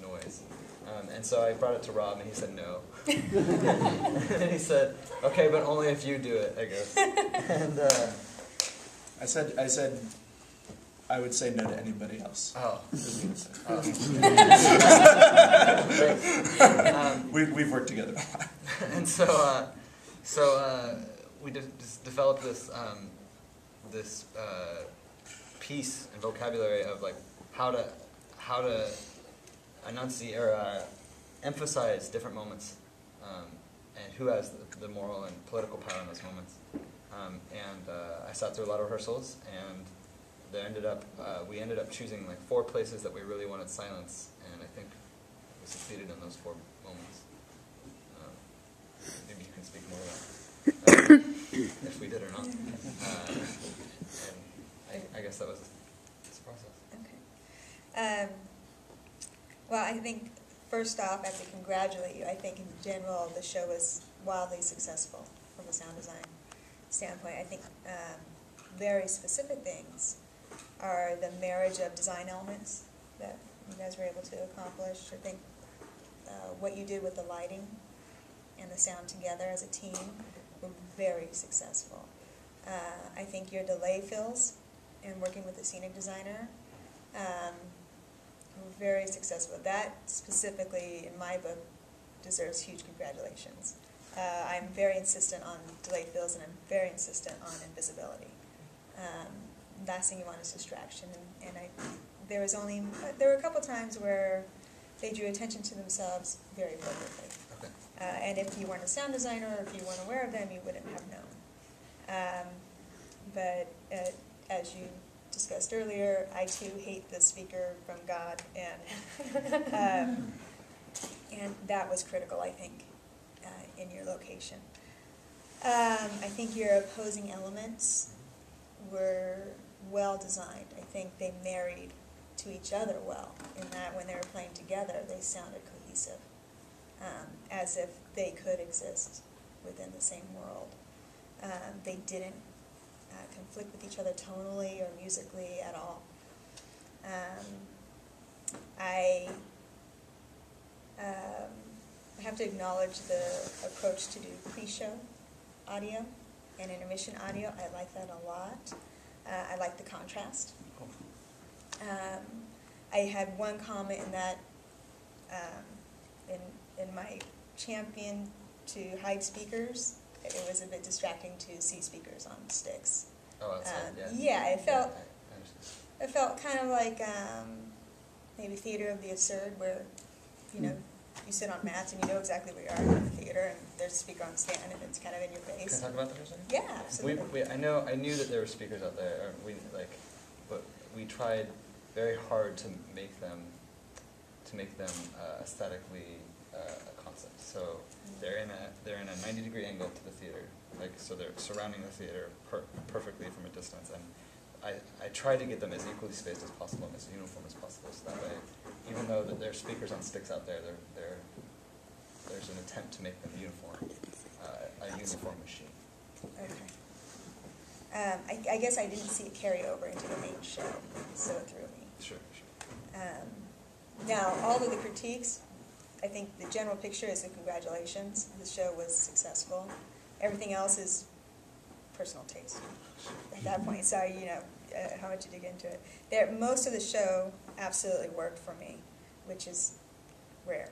noise. And so I brought it to Rob, and he said no. And he said, okay, but only if you do it, I guess. And I said I would say no to anybody else. Oh. We've worked together a lot. And so we just developed this piece and vocabulary of like how to enunciate or emphasize different moments, and who has the moral and political power in those moments. I sat through a lot of rehearsals, and we ended up choosing like 4 places that we really wanted silence, and I think we succeeded in those 4 moments. Maybe you can speak more about if we did or not. And I guess that was this process. Okay. Well, I think first off, I have to congratulate you. I think in general the show was wildly successful from a sound design standpoint. I think very specific things are the marriage of design elements that you guys were able to accomplish. I think what you did with the lighting and the sound together as a team were very successful. I think your delay fills and working with the scenic designer were very successful. That specifically, in my book, deserves huge congratulations. I'm very insistent on delay fills, and I'm very insistent on invisibility. Last thing you want is distraction, and there were a couple times where they drew attention to themselves very appropriately. Okay. And if you weren't a sound designer, or if you weren't aware of them, you wouldn't have known. But as you discussed earlier, I too hate the speaker from God, and and that was critical, I think, in your location. I think your opposing elements were well designed. I think they married to each other well, in that when they were playing together, they sounded cohesive, as if they could exist within the same world. They didn't conflict with each other tonally or musically at all. I have to acknowledge the approach to do pre-show audio and intermission audio. I like that a lot. I like the contrast. I had one comment in that in my champion to hide speakers, it was a bit distracting to see speakers on sticks. Oh, outside, yeah, it felt kind of like maybe theater of the absurd, where you sit on mats and you know exactly where you are in the theater, and there's a speaker on stand and it's kind of in your face. Can I talk about that for a second? Yeah, absolutely. I knew that there were speakers out there. But we tried very hard to make them aesthetically a concept. So they're in a 90-degree angle to the theater, so they're surrounding the theater perfectly from a distance. And I tried to get them as equally spaced as possible and as uniform as possible, so that way, even though there are speakers on sticks out there, there's an attempt to make them uniform, a uniform machine. Okay. I guess I didn't see it carry over into the main show, so it threw me. Sure. Now, all of the critiques, I think the general picture is congratulations. The show was successful. Everything else is personal taste at that point. So, how much did you get into it? Most of the show absolutely worked for me, which is rare.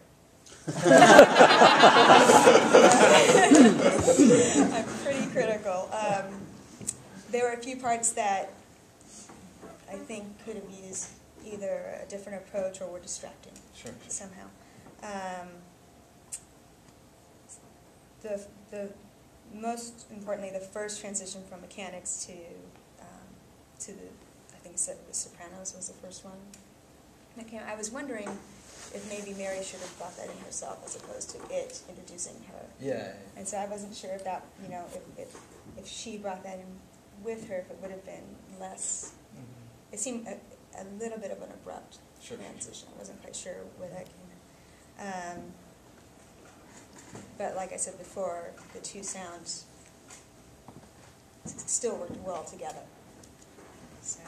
I'm pretty critical. There were a few parts that I think could have used either a different approach or were distracting somehow. The most importantly, the first transition from mechanics to the, I think the Sopranos was the first one. I was wondering if maybe Mary should have brought that in herself as opposed to it introducing her. Yeah. And so I wasn't sure if that, if she brought that in with her, if it would have been less. Mm-hmm. It seemed a little bit of an abrupt transition. I wasn't quite sure where that came in. But like I said before, the two sounds still worked well together. So,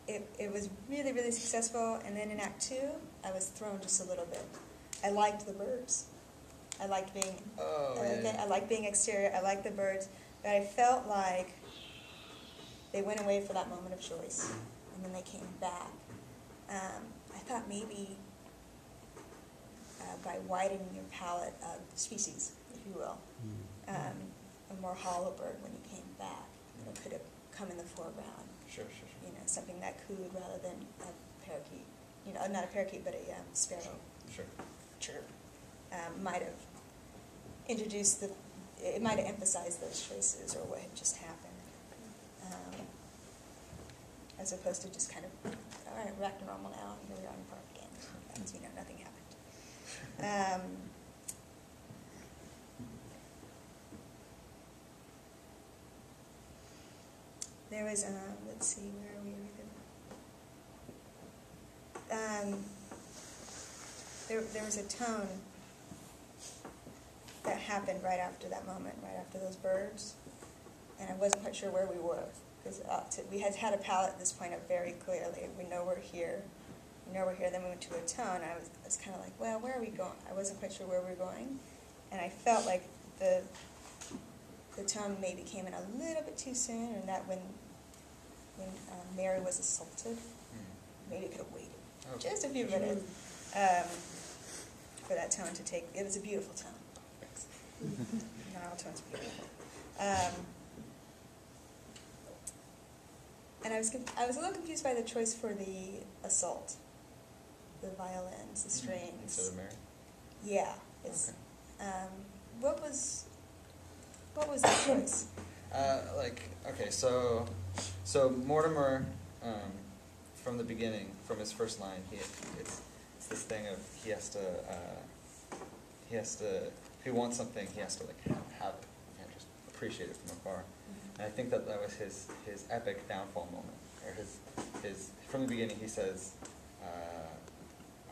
it was really, really successful, and then in Act 2, I was thrown just a little bit. I liked the birds. I liked being, I liked being exterior, I liked the birds, but I felt like they went away for that moment of choice, and then they came back. I thought maybe by widening your palette of species, if you will, a more hollow bird when you came back, could have come in the foreground. Sure. Something that cooed rather than a parakeet. Not a parakeet, but a sparrow. Sure. Chirp. Might have introduced it might have emphasized those choices or what had just happened, as opposed to just kind of, all right, we're back to normal now, here we are in the park again. As we know, nothing happened. There was, let's see, where are we? There was a tone that happened right after that moment, right after those birds, and I wasn't quite sure where we were, because we had a palette at this point of very clearly, we know we're here, then we went to a tone, and I was kind of like, well, where are we going? I wasn't quite sure where we were going, and I felt like the tone maybe came in a little bit too soon, and that when Mary was assaulted, maybe it could have waited just a few minutes for that tone to take. It was a beautiful tone. Thanks. Not all tones are beautiful. And I was a little confused by the choice for the assault, the violins, the strings. Instead of Mary? Yeah. It's, okay. What was the choice? So Mortimer, from the beginning, from his first line, it's this thing of he has to, if he wants something, he has to have it, and just appreciate it from afar. Mm-hmm. And I think that was his epic downfall moment, or his from the beginning he says,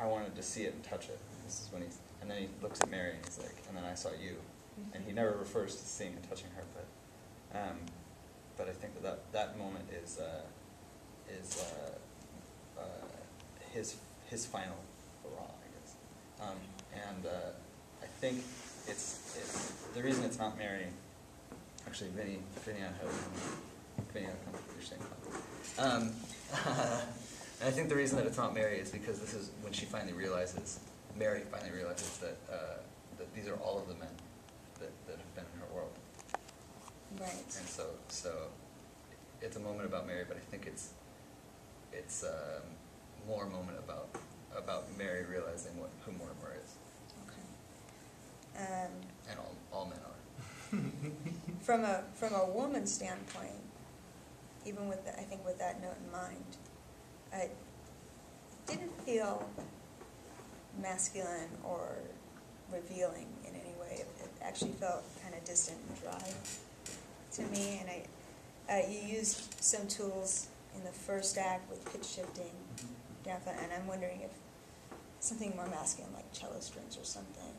I wanted to see it and touch it. This is when and then he looks at Mary and he's like, and then I saw you. Mm-hmm. And he never refers to seeing and touching her, but I think that moment is his final hurrah, I guess. And I think it's the reason it's not Mary. Actually, Vinny had come to your same comment. And I think the reason that it's not Mary is because this is when Mary finally realizes that these are all of the men that have been in her world. Right. And so it's a moment about Mary, but I think it's more a moment about Mary realizing who Mortimer is. Okay. And all men are. From a woman's standpoint, even with with that note in mind, I didn't feel masculine or revealing in any way. It actually felt kind of distant and dry to me, and you used some tools in the first act with pitch shifting, and I'm wondering if something more masculine, like cello strings or something.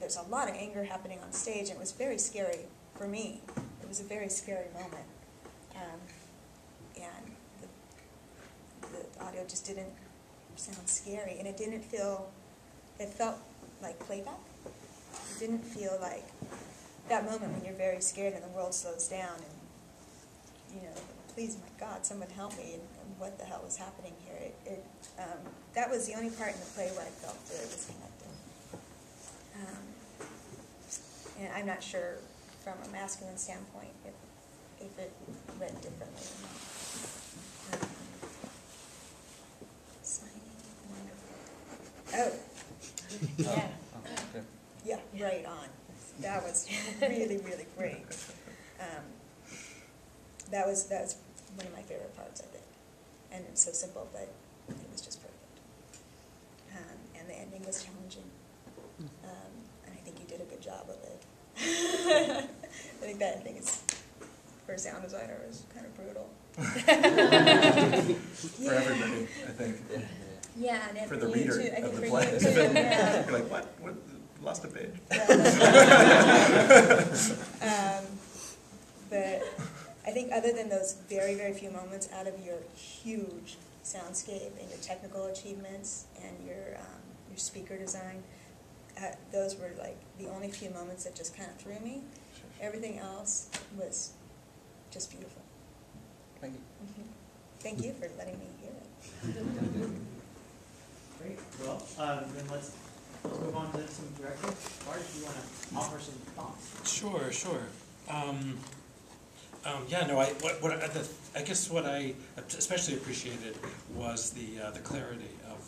There's a lot of anger happening on stage, and it was very scary for me. It was a very scary moment, and the audio just didn't sound scary, and it felt like playback. It didn't feel like that moment when you're very scared and the world slows down and, please, my God, someone help me, and what the hell was happening here. That was the only part in the play where I felt very disconnected. And I'm not sure from a masculine standpoint if it read differently or not. Signing, wonderful. Oh, yeah. Good. Yeah, right on. That was really, really great. That was one of my favorite parts, I think. And it's so simple, but it was just perfect. And the ending was challenging. And I think you did a good job of it. I think that ending for a sound designer, is kind of brutal. For everybody, I think. Yeah, and for the reader too, of the for play. you too, yeah. You're like, what? Lost a page. But I think other than those very, very few moments out of your huge soundscape and your technical achievements and your speaker design, those were like the only few moments that just kind of threw me. Everything else was just beautiful. Thank you. Mm-hmm. Thank you for letting me hear it. Great. Well, then let's move on to some directions. Bart, if you want to offer some thoughts. Sure. Yeah, no. I guess what I especially appreciated was the clarity of